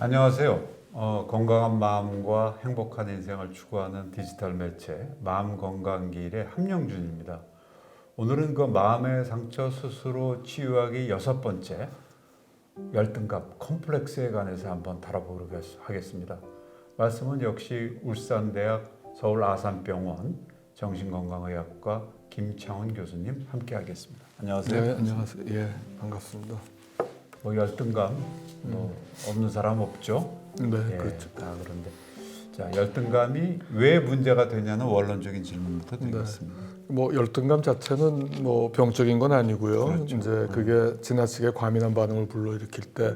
안녕하세요. 건강한 마음과 행복한 인생을 추구하는 디지털 매체 마음건강기일의 함영준입니다. 오늘은 그 마음의 상처 스스로 치유하기 6번째 열등감, 컴플렉스에 관해서 한번 다뤄보도록 하겠습니다. 말씀은 역시 울산대학 서울아산병원 정신건강의학과 김창훈 교수님 함께 하겠습니다. 안녕하세요. 네, 안녕하세요. 예, 반갑습니다. 뭐 열등감 없는 사람 없죠? 네, 예, 그렇죠. 다 그런데 자 열등감이 왜 문제가 되냐는 원론적인 질문부터 드리겠습니다. 뭐 열등감 자체는 뭐 병적인 건 아니고요. 그렇죠. 이제 그게 지나치게 과민한 반응을 불러일으킬 때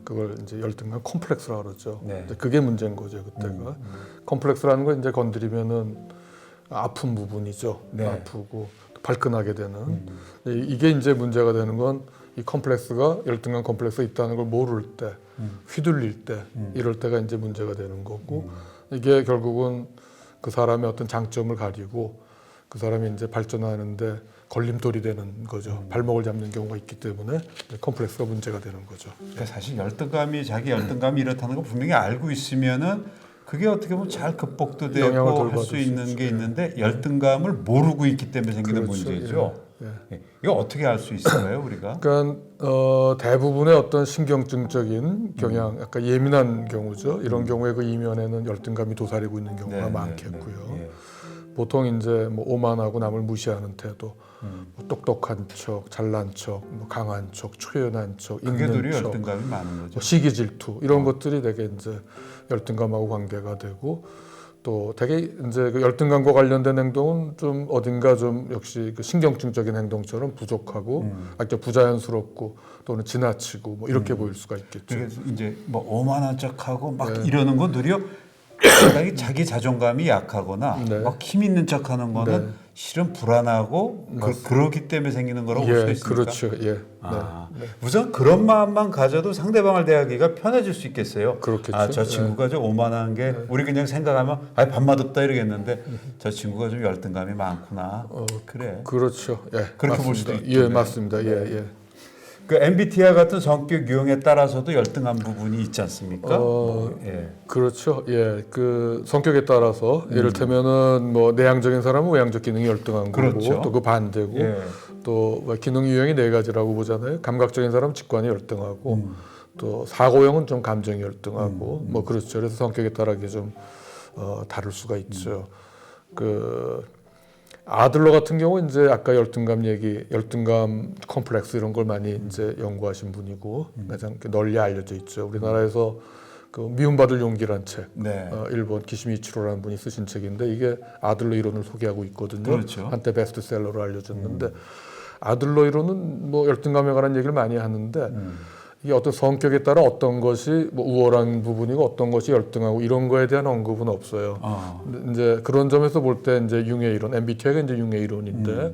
그걸 이제 열등감 콤플렉스라고 그러죠. 네. 이제 그게 문제인 거죠, 그때가. 콤플렉스라는 건 이제 건드리면은 아픈 부분이죠. 네. 아프고 발끈하게 되는. 이게 이제 문제가 되는 건 이 컴플렉스가 열등감 컴플렉스가 있다는 걸 모를 때, 휘둘릴 때, 이럴 때가 이제 문제가 되는 거고 이게 결국은 그 사람의 어떤 장점을 가리고 그 사람이 이제 발전하는데 걸림돌이 되는 거죠. 발목을 잡는 경우가 있기 때문에 컴플렉스가 문제가 되는 거죠. 그러니까 사실 열등감이 자기 열등감이 이렇다는 거 분명히 알고 있으면은 그게 어떻게 보면 잘 극복도 영향을 되고 덜 할 수 받을 수 있는 있죠. 게 있는데 열등감을 모르고 있기 때문에 생기는 그렇죠. 문제죠. 예. 예. 이거 어떻게 알 수 있을까요, 우리가? 그러니까 대부분의 어떤 신경증적인 경향, 약간 예민한 경우죠. 이런 경우에 그 이면에는 열등감이 도사리고 있는 경우가 많겠고요. 네. 보통 이제 뭐 오만하고 남을 무시하는 태도, 뭐 똑똑한 척, 잘난 척, 뭐 강한 척, 초연한 척, 그게 있는 도리어 척, 열등감이 많은 거죠. 뭐 시기 질투 이런 것들이 되게 이제 열등감하고 관계가 되고 또 되게 이제 그 열등감과 관련된 행동은 좀 어딘가 좀 역시 그 신경증적인 행동처럼 부족하고 아주 부자연스럽고 또는 지나치고 뭐 이렇게 보일 수가 있겠죠. 그래서 이제 뭐 오만한 척하고 막 이러는 건 도리어 상당히 자기 자존감이 약하거나 네. 막 힘 있는 척하는 거는 네. 실은 불안하고 그러기 때문에 생기는 거라고 볼 수 예, 있습니까? 그렇죠. 예, 아, 우선 그런 마음만 가져도 상대방을 대하기가 편해질 수 있겠어요. 그렇겠죠. 아, 저 친구가 좀 오만한 게 우리 그냥 생각하면 아, 밥맛없다 이러겠는데 저 친구가 좀 열등감이 많구나. 그래. 그렇죠. 예, 그렇게 볼 수도 맞습니다. 있겠네요. 예, 맞습니다. 예, 예. 그 MBTI 같은 성격 유형에 따라서도 열등한 부분이 있지 않습니까? 예. 그렇죠. 예, 그 성격에 따라서 이를테면은 뭐 내향적인 사람은 외향적 기능이 열등한 그렇죠. 거고 또 그 반대고 예. 또 기능 유형이 4가지라고 보잖아요. 감각적인 사람은 직관이 열등하고 또 사고형은 좀 감정이 열등하고 뭐 그렇죠. 그래서 성격에 따라 이게 좀 다를 수가 있죠. 그 아들러 같은 경우 이제 아까 열등감 얘기, 열등감 컴플렉스 이런 걸 많이 이제 연구하신 분이고 가장 널리 알려져 있죠. 우리나라에서 그 미움받을 용기란 책, 네. 일본 기시미치로라는 분이 쓰신 책인데 이게 아들러 이론을 소개하고 있거든요. 그렇죠. 한때 베스트셀러로 알려졌는데 아들러 이론은 뭐 열등감에 관한 얘기를 많이 하는데 이게 어떤 성격에 따라 어떤 것이 뭐 우월한 부분이고 어떤 것이 열등하고 이런 거에 대한 언급은 없어요. 근데 이제 그런 점에서 볼 때 이제 융의 이론, MBTI가 이제 융의 이론인데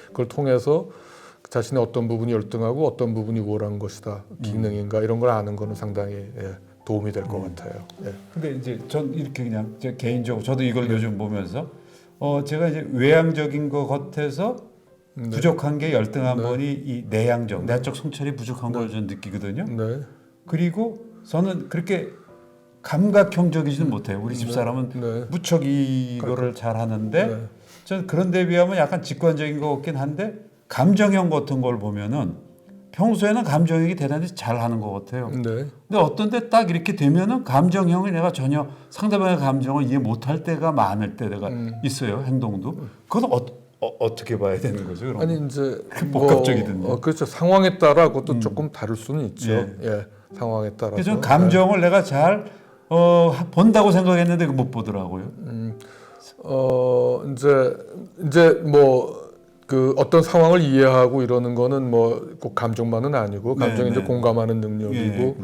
그걸 통해서 자신의 어떤 부분이 열등하고 어떤 부분이 우월한 것이다, 기능인가 이런 걸 아는 거는 상당히 도움이 될 것 같아요. 예. 근데 이제 전 이렇게 그냥 제 개인적으로 저도 이걸 요즘 보면서 제가 이제 외향적인 것 같아서 부족한 게 열등한 번이 이 내향적, 내적 성찰이 부족한 걸 저는 느끼거든요. 네. 그리고 저는 그렇게 감각형적이지는 못해요. 우리 집사람은 무척 이거를 잘 하는데 저는 그런 데 비하면 약간 직관적인 것 같긴 한데 감정형 같은 걸 보면은 평소에는 감정형이 대단히 잘 하는 것 같아요. 네. 근데 어떤 데 딱 이렇게 되면은 감정형이 내가 전혀 상대방의 감정을 이해 못할 때가 많을 때가 있어요. 행동도. 그건 어떻게 봐야 되는 거죠? 그럼? 아니 이제 복합적이던데. 그렇죠. 상황에 따라 그것도 조금 다를 수는 있죠. 예. 상황에 따라서. 그래서 감정을 내가 잘 본다고 생각했는데 못 보더라고요. 이제 뭐 그 어떤 상황을 이해하고 이러는 거는 뭐 꼭 감정만은 아니고 감정이 이제 공감하는 능력이고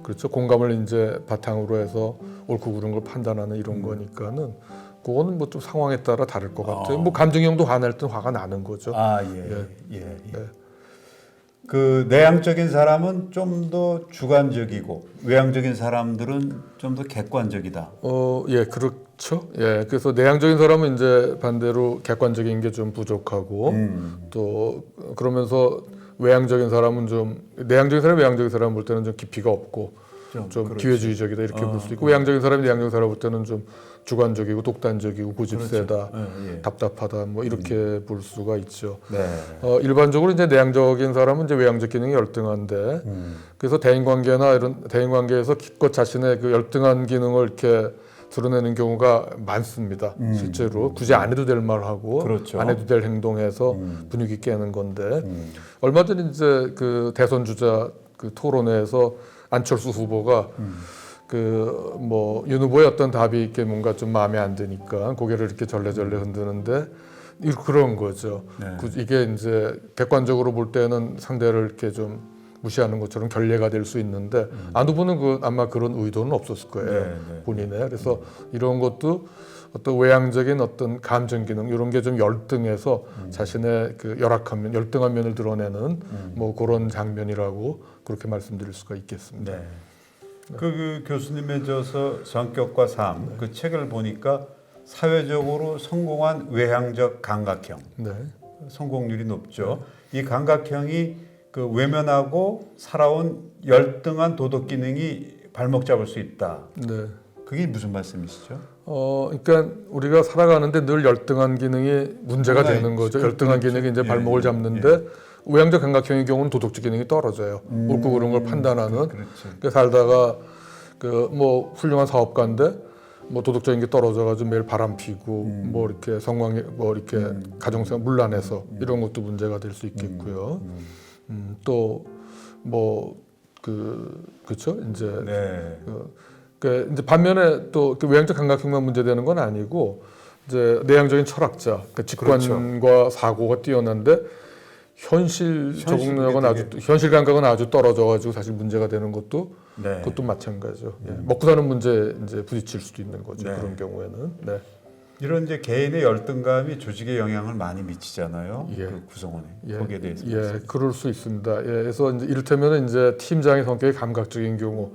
그렇죠. 공감을 이제 바탕으로 해서 옳고 그른 걸 판단하는 이런 거니까는 그거는 뭐 좀 상황에 따라 다를 것 같아요. 뭐 감정형도 화낼 땐 화가 나는 거죠. 아, 예. 그 내향적인 사람은 좀 더 주관적이고 외향적인 사람들은 좀 더 객관적이다. 예, 그렇죠. 예, 그래서 내향적인 사람은 이제 반대로 객관적인 게 좀 부족하고 또 그러면서 외향적인 사람은 좀 내향적인 사람, 외향적인 사람 볼 때는 좀 깊이가 없고 좀 그렇지. 기회주의적이다 이렇게 볼 수 있고, 외향적인 사람이 내향적인 사람 볼 때는 좀 주관적이고 독단적이고 고집세다, 예. 답답하다 뭐 이렇게 볼 수가 있죠. 네. 일반적으로 이제 내향적인 사람은 이제 외향적 기능이 열등한데, 그래서 대인관계나 이런 대인관계에서 기껏 자신의 그 열등한 기능을 이렇게 드러내는 경우가 많습니다. 실제로 굳이 안 해도 될 말하고 그렇죠. 안 해도 될 행동해서 분위기 깨는 건데, 얼마 전에 이제 그 대선 주자 그 토론회에서 안철수 후보가 그 뭐 윤 후보의 어떤 답이 이렇게 뭔가 좀 마음에 안 드니까 고개를 이렇게 절레절레 흔드는데, 그런 거죠. 네. 이게 이제 객관적으로 볼 때는 상대를 이렇게 좀 무시하는 것처럼 결례가 될 수 있는데, 안 후보는 아마 그런 의도는 없었을 거예요. 본인의. 그래서 이런 것도 어떤 외향적인 어떤 감정 기능 이런 게 좀 열등해서 자신의 그 열악한 면, 열등한 면을 드러내는 뭐 그런 장면이라고 그렇게 말씀드릴 수가 있겠습니다. 네. 그 교수님의 저서 성격과 삶 그 책을 보니까 사회적으로 성공한 외향적 감각형 네. 성공률이 높죠. 이 감각형이 그 외면하고 살아온 열등한 도덕 기능이 발목 잡을 수 있다. 네. 그게 무슨 말씀이시죠? 그러니까 우리가 살아가는데 늘 열등한 기능이 문제가 되는 거죠. 열등한 그렇죠. 기능이 이제 발목을 잡는데, 외향적 감각형의 경우는 도덕적 기능이 떨어져요. 옳고 그른 걸 판단하는. 그러니까 살다가 그 뭐 훌륭한 사업가인데 뭐 도덕적인 게 떨어져가지고 매일 바람 피고 뭐 이렇게 성광 뭐 이렇게 가정생활 문란해서 이런 것도 문제가 될 수 있겠고요. 또 뭐 그렇죠. 이제 네. 그 이제 반면에 또 그 외향적 감각형만 문제되는 건 아니고, 이제 내향적인 철학자, 그 직관과 그렇죠. 사고가 뛰어난데 현실 적응력은 현실 감각은 아주 떨어져가지고 사실 문제가 되는 것도 네. 그것도 마찬가지죠. 예. 먹고 사는 문제 이제 부딪힐 수도 있는 거죠. 네. 그런 경우에는. 네. 이런 이제 개인의 열등감이 조직에 영향을 많이 미치잖아요. 예. 그 구성원에 예. 거기에 대해서. 그럴 수 있습니다. 예. 그래서 이제 이를테면 이제 팀장의 성격이 감각적인 경우,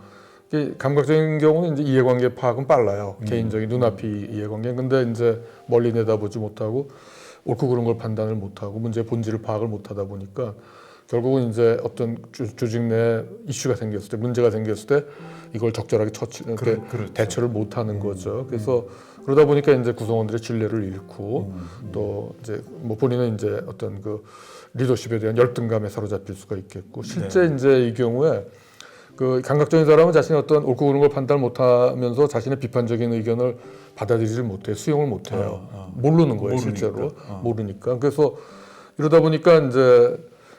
감각적인 경우는 이제 이해관계 파악은 빨라요. 개인적인 눈앞이 이해관계. 근데 이제 멀리 내다보지 못하고 옳고 그른 걸 판단을 못하고 문제의 본질을 파악을 못하다 보니까 결국은 이제 어떤 조직 내 이슈가 생겼을 때, 문제가 생겼을 때 이걸 적절하게 그렇죠. 대처를 못하는 거죠. 그래서 그러다 보니까 이제 구성원들의 신뢰를 잃고 또 이제 뭐 본인은 이제 어떤 그 리더십에 대한 열등감에 사로잡힐 수가 있겠고, 실제 이제 이 경우에 그 감각적인 사람은 자신의 어떤 옳고 그른 걸 판단을 못하면서 자신의 비판적인 의견을 받아들이지 못해, 수용을 못해요. 모르는 거예요, 모르니까. 실제로 모르니까. 그래서 이러다 보니까 이제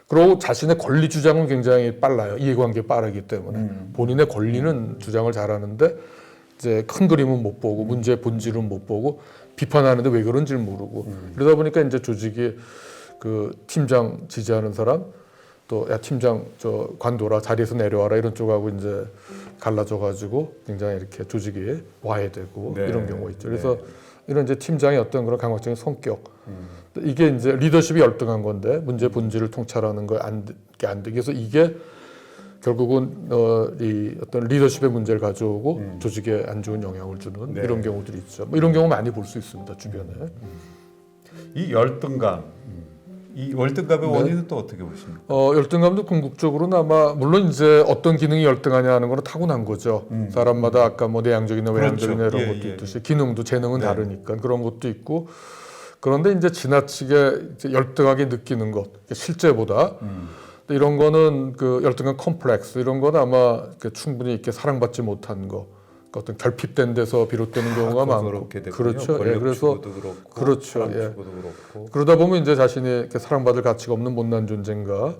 그리고 자신의 권리 주장은 굉장히 빨라요. 이해관계 빠르기 때문에 본인의 권리는 주장을 잘하는데 이제 큰 그림은 못 보고 문제의 본질은 못 보고 비판하는데 왜 그런지를 모르고, 그러다 보니까 이제 조직이 그 팀장 지지하는 사람, 또 야 팀장 저 관둬라, 자리에서 내려와라 이런 쪽하고 이제 갈라져 가지고 굉장히 이렇게 조직이 와해되고 이런 경우가 있죠. 그래서 이런 이제 팀장의 어떤 그런 감각적인 성격, 이게 이제 리더십이 열등한 건데 문제 본질을 통찰하는 거 안 되게 해서 이게 결국은 이 어떤 리더십의 문제를 가져오고 조직에 안 좋은 영향을 주는 이런 경우들이 있죠. 뭐 이런 경우 많이 볼 수 있습니다, 주변에. 이 열등감, 이 열등감의 원인은 또 어떻게 보십니까? 열등감도 궁극적으로는 아마 물론 이제 어떤 기능이 열등하냐 하는 거는 타고난 거죠. 사람마다 아까 뭐 내향적이나 외향적이나 이런 것도 있듯이 기능도 재능은 다르니까 그런 것도 있고, 그런데 이제 지나치게 이제 열등하게 느끼는 것, 실제보다 이런 거는 그 열등감 컴플렉스 이런 거는 아마 충분히 이렇게 사랑받지 못한 거, 어떤 결핍된 데서 비롯되는 경우가 많고, 그렇죠. 그래서 그렇죠. 그렇고. 그러다 보면 이제 자신이 이렇게 사랑받을 가치가 없는 못난 존재인가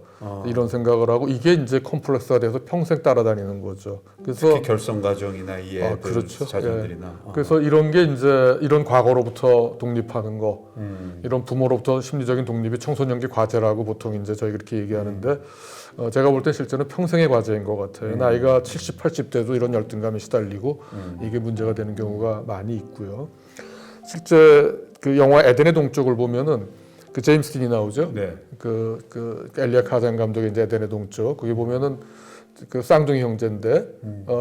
이런 생각을 하고, 이게 이제 컴플렉스가 돼서 평생 따라다니는 거죠. 그래서 특히 결성 과정이나 이 애들 그렇죠. 자녀들이나. 그래서 이런 게 이제 이런 과거로부터 독립하는 거, 이런 부모로부터 심리적인 독립이 청소년기 과제라고 보통 이제 저희 그렇게 얘기하는데. 제가 볼 때 실제는 평생의 과제인 것 같아요. 나이가 70, 80대도 이런 열등감에 시달리고 이게 문제가 되는 경우가 많이 있고요. 실제 그 영화 에덴의 동쪽을 보면은 그 제임스 딘이 나오죠. 그 엘리아 카잔 감독의 이제 에덴의 동쪽, 거기 보면은 그 쌍둥이 형제인데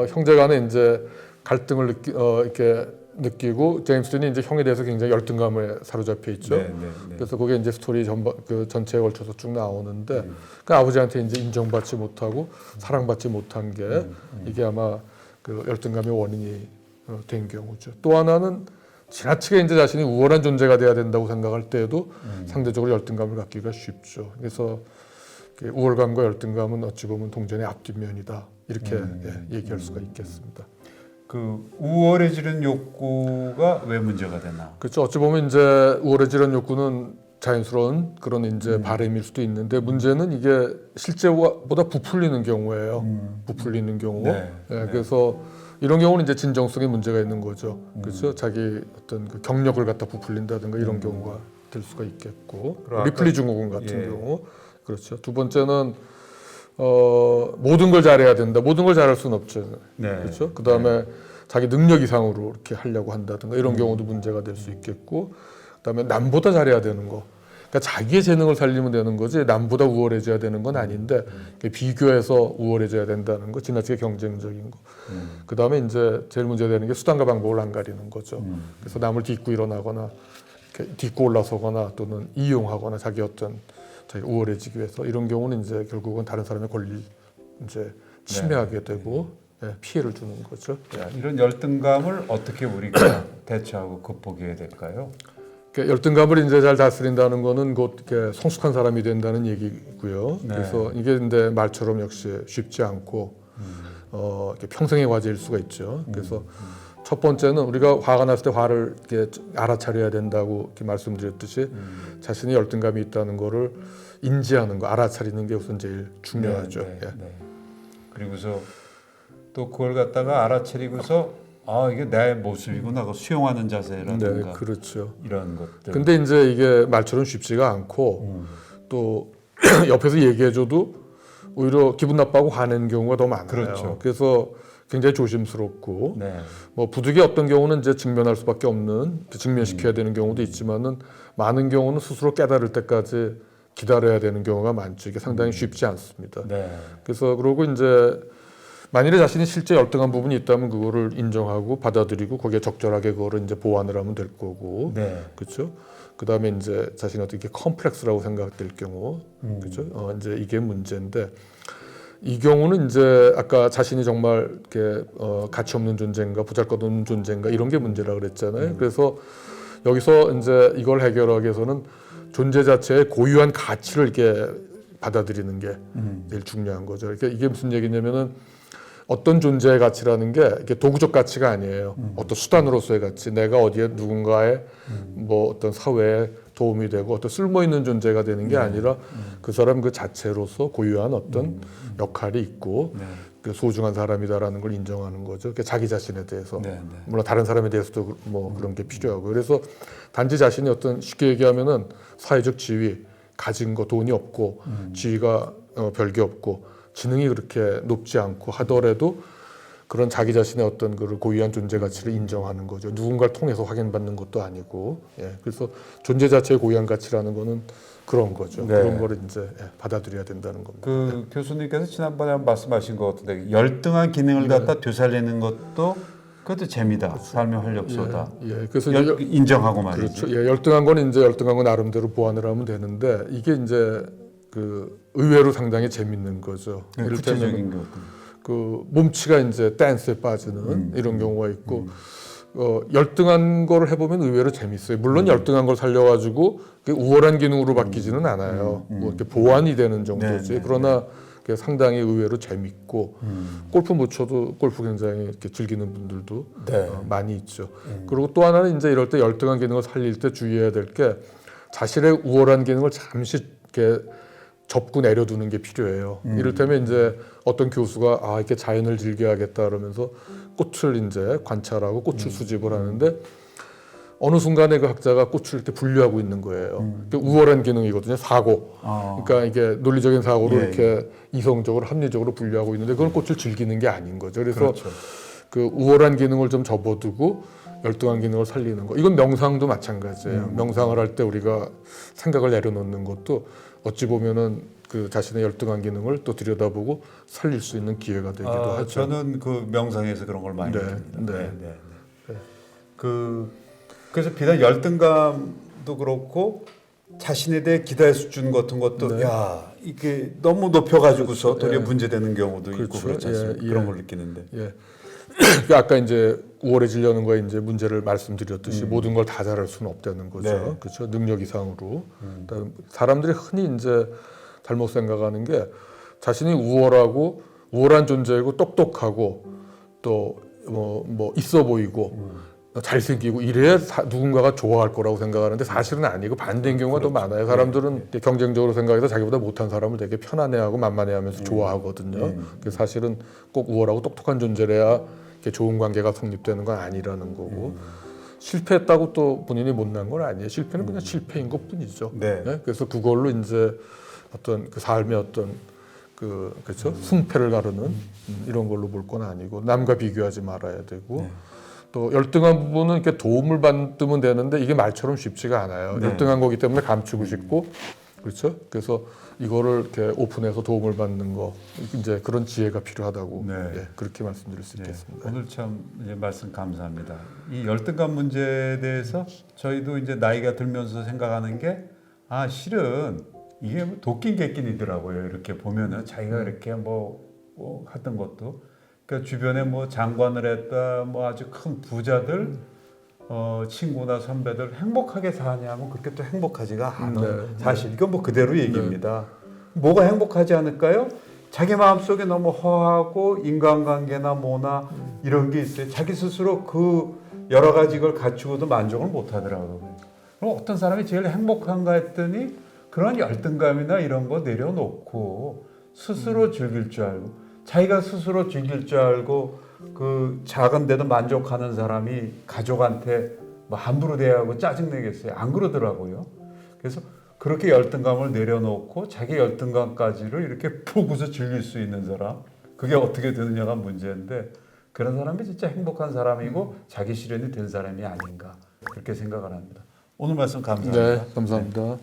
형제간에 이제 갈등을 이렇게 느끼고 제임스 딘이 이제 형에 대해서 굉장히 열등감에 사로잡혀 있죠. 네, 네, 네. 그래서 그게 이제 스토리 그 전체에 걸쳐서 쭉 나오는데 그 아버지한테 이제 인정받지 못하고 사랑받지 못한 게 이게 아마 그 열등감의 원인이 된 경우죠. 또 하나는 지나치게 이제 자신이 우월한 존재가 돼야 된다고 생각할 때에도 상대적으로 열등감을 갖기가 쉽죠. 그래서 우월감과 열등감은 어찌 보면 동전의 앞뒷면이다 이렇게 얘기할 수가 있겠습니다. 그 우월해지는 욕구가 왜 문제가 되나? 그렇죠. 어찌 보면 이제 우월해지는 욕구는 자연스러운 그런 이제 바람일 수도 있는데 문제는 이게 실제보다 부풀리는 경우예요. 부풀리는 경우. 네, 네, 그래서 이런 경우는 이제 진정성에 문제가 있는 거죠. 그렇죠. 자기 어떤 그 경력을 갖다 부풀린다든가 이런 경우가 될 수가 있겠고 리플리 증후군 같은 경우. 그렇죠. 두 번째는 모든 걸 잘해야 된다. 모든 걸 잘할 수는 없죠. 네. 그렇죠. 그 다음에 자기 능력 이상으로 이렇게 하려고 한다든가 이런 경우도 문제가 될 수 있겠고, 그 다음에 남보다 잘해야 되는 거. 그러니까 자기의 재능을 살리면 되는 거지 남보다 우월해져야 되는 건 아닌데 비교해서 우월해져야 된다는 거, 지나치게 경쟁적인 거. 그 다음에 이제 제일 문제되는 게 수단과 방법을 안 가리는 거죠. 그래서 남을 딛고 일어나거나 이렇게 딛고 올라서거나 또는 이용하거나 자기 우월해지기 위해서 이런 경우는 이제 결국은 다른 사람의 권리를 이제 침해하게 되고 피해를 주는 거죠. 이런 열등감을 어떻게 우리가 대처하고 극복해야 될까요? 열등감을 이제 잘 다스린다는 거는 곧 이렇게 성숙한 사람이 된다는 얘기고요. 네. 그래서 이게 근데 말처럼 역시 쉽지 않고 이렇게 평생의 과제일 수가 있죠. 그래서 첫 번째는 우리가 화가 났을 때 화를 이렇게 알아차려야 된다고 이렇게 말씀드렸듯이 자신이 열등감이 있다는 거를 인지하는 거, 알아차리는 게 우선 제일 중요하죠. 네. 그리고서 또 그걸 갖다가 알아차리고서 이게 내 모습이구나, 그 수용하는 자세라든가. 네, 그렇죠. 이런 것들. 근데 이제 이게 말처럼 쉽지가 않고 또 옆에서 얘기해줘도 오히려 기분 나빠하고 화내는 경우가 더 많아요. 그렇죠. 그래서 굉장히 조심스럽고 네. 뭐 부득이 어떤 경우는 이제 직면할 수밖에 없는, 직면시켜야 되는 경우도 있지만은 많은 경우는 스스로 깨달을 때까지 기다려야 되는 경우가 많죠. 이게 상당히 쉽지 않습니다. 네. 그래서 그러고 이제 만일에 자신이 실제 열등한 부분이 있다면 그거를 인정하고 받아들이고 거기에 적절하게 그거를 이제 보완을 하면 될 거고, 네. 그렇죠. 그 다음에 이제 자신이 어떻게 컴플렉스라고 생각될 경우, 그렇죠. 이제 이게 문제인데 이 경우는 이제 아까 자신이 정말 이렇게 가치 없는 존재인가 보잘것없는 존재인가 이런 게 문제라 그랬잖아요. 그래서 여기서 이제 이걸 해결하기 위해서는 존재 자체의 고유한 가치를 이렇게 받아들이는 게 제일 중요한 거죠. 그러니까 이게 무슨 얘기냐면은 어떤 존재의 가치라는 게 이게 도구적 가치가 아니에요. 어떤 수단으로서의 가치, 내가 어디에 누군가의 뭐 어떤 사회에 도움이 되고 어떤 쓸모 있는 존재가 되는 게 아니라 그 사람 그 자체로서 고유한 어떤 역할이 있고 그 소중한 사람이다라는 걸 인정하는 거죠. 그러니까 자기 자신에 대해서. 물론 다른 사람에 대해서도 뭐 그런 게 필요하고. 그래서 단지 자신이 어떤 쉽게 얘기하면은 사회적 지위, 가진 거 돈이 없고 지위가 별게 없고 지능이 그렇게 높지 않고 하더라도 그런 자기 자신의 어떤 그 고유한 존재 가치를 인정하는 거죠. 누군가를 통해서 확인받는 것도 아니고. 그래서 존재 자체의 고유한 가치라는 거는 그런 거죠. 네. 그런 거를 이제 받아들여야 된다는 겁니다. 그 교수님께서 지난번에 말씀하신 것 같은데 열등한 기능을 갖다 되살리는 것도 그것도 재미다. 삶의 활력소다. 그래서 인정하고 말이죠. 그렇죠. 열등한 건 이제 열등한 건 나름대로 보완을 하면 되는데 이게 이제 그 의외로 상당히 재밌는 거죠. 구체적인 것. 그 몸치가 이제 댄스에 빠지는 이런 경우가 있고 열등한 거를 해보면 의외로 재밌어요. 물론 열등한 걸 살려가지고 우월한 기능으로 바뀌지는 않아요. 뭐 이렇게 보완이 되는 정도지. 그러나 상당히 의외로 재밌고 골프 못 쳐도 골프 굉장히 이렇게 즐기는 분들도 많이 있죠. 그리고 또 하나는 이제 이럴 때 열등한 기능을 살릴 때 주의해야 될 게 자신의 우월한 기능을 잠시 이렇게 접고 내려두는 게 필요해요. 이를테면 이제 어떤 교수가 이렇게 자연을 즐겨야겠다 그러면서 꽃을 이제 관찰하고 꽃을 수집을 하는데 어느 순간에 그 학자가 꽃을 이렇게 분류하고 있는 거예요. 우월한 기능이거든요. 사고. 그러니까 이게 논리적인 사고로 이렇게 이성적으로 합리적으로 분류하고 있는데 그건 꽃을 즐기는 게 아닌 거죠. 그래서 그 우월한 기능을 좀 접어두고 열등한 기능을 살리는 거. 이건 명상도 마찬가지예요. 명상을 할 때 우리가 생각을 내려놓는 것도 어찌 보면은 그 자신의 열등한 기능을 또 들여다보고 살릴 수 있는 기회가 되기도 하죠. 저는 그 명상에서 그런 걸 많이 합니다. 그래서 비단 열등감도 그렇고 자신에 대해 기대 수준 같은 것도 네. 야 이게 너무 높여가지고서 도리어 예. 문제되는 경우도 있고 그렇죠. 그렇지 않습니까? 예, 예. 그런 걸 느끼는데. 예. 아까 이제 우월해지려는 거에 이제 문제를 말씀드렸듯이 모든 걸 다 잘할 수는 없다는 거죠. 네. 그렇죠. 능력 이상으로. 그다음 사람들이 흔히 이제 잘못 생각하는 게 자신이 우월한 존재이고 똑똑하고 또 뭐 있어 보이고 잘생기고 이래야 누군가가 좋아할 거라고 생각하는데 사실은 아니고 반대인 경우가 더 많아요. 사람들은 경쟁적으로 생각해서 자기보다 못한 사람을 되게 편안해하고 만만해하면서 좋아하거든요. 그래서 사실은 꼭 우월하고 똑똑한 존재래야 이렇게 좋은 관계가 성립되는 건 아니라는 거고 실패했다고 또 본인이 못난 건 아니에요. 실패는 그냥 실패인 것뿐이죠. 네. 네? 그래서 그걸로 이제 어떤 그 삶의 어떤 그렇죠 승패를 가르는 이런 걸로 볼 건 아니고 남과 비교하지 말아야 되고. 또 열등한 부분은 이렇게 도움을 받으면 되는데 이게 말처럼 쉽지가 않아요. 네. 열등한 거기 때문에 감추고 싶고 그렇죠. 그래서 이거를 이렇게 오픈해서 도움을 받는 거 이제 그런 지혜가 필요하다고 네. 예, 그렇게 말씀드릴 수 네. 있겠습니다. 오늘 참 이제 말씀 감사합니다. 이 열등감 문제에 대해서 저희도 이제 나이가 들면서 생각하는 게 실은 이게 뭐 도끼 개끼니더라고요. 이렇게 보면은 자기가 이렇게 뭐 하던 것도 그러니까 주변에 뭐 장관을 했다 뭐 아주 큰 부자들 친구나 선배들 행복하게 사냐면 그렇게 또 행복하지가 않아요. 사실 이건 뭐 그대로 얘기입니다. 뭐가 행복하지 않을까요? 자기 마음속에 너무 허하고 인간관계나 뭐나 이런 게 있어요. 자기 스스로 그 여러 가지 걸 갖추고도 만족을 못 하더라고요. 그럼 어떤 사람이 제일 행복한가 했더니 그런 열등감이나 이런 거 내려놓고 스스로 즐길 줄 알고 자기가 스스로 즐길 줄 알고 그 작은 데도 만족하는 사람이 가족한테 뭐 함부로 대하고 짜증내겠어요? 안 그러더라고요. 그래서 그렇게 열등감을 내려놓고 자기 열등감까지를 이렇게 보고서 즐길 수 있는 사람 그게 어떻게 되느냐가 문제인데 그런 사람이 진짜 행복한 사람이고 자기 실현이 된 사람이 아닌가 그렇게 생각을 합니다. 오늘 말씀 감사합니다. 네, 감사합니다.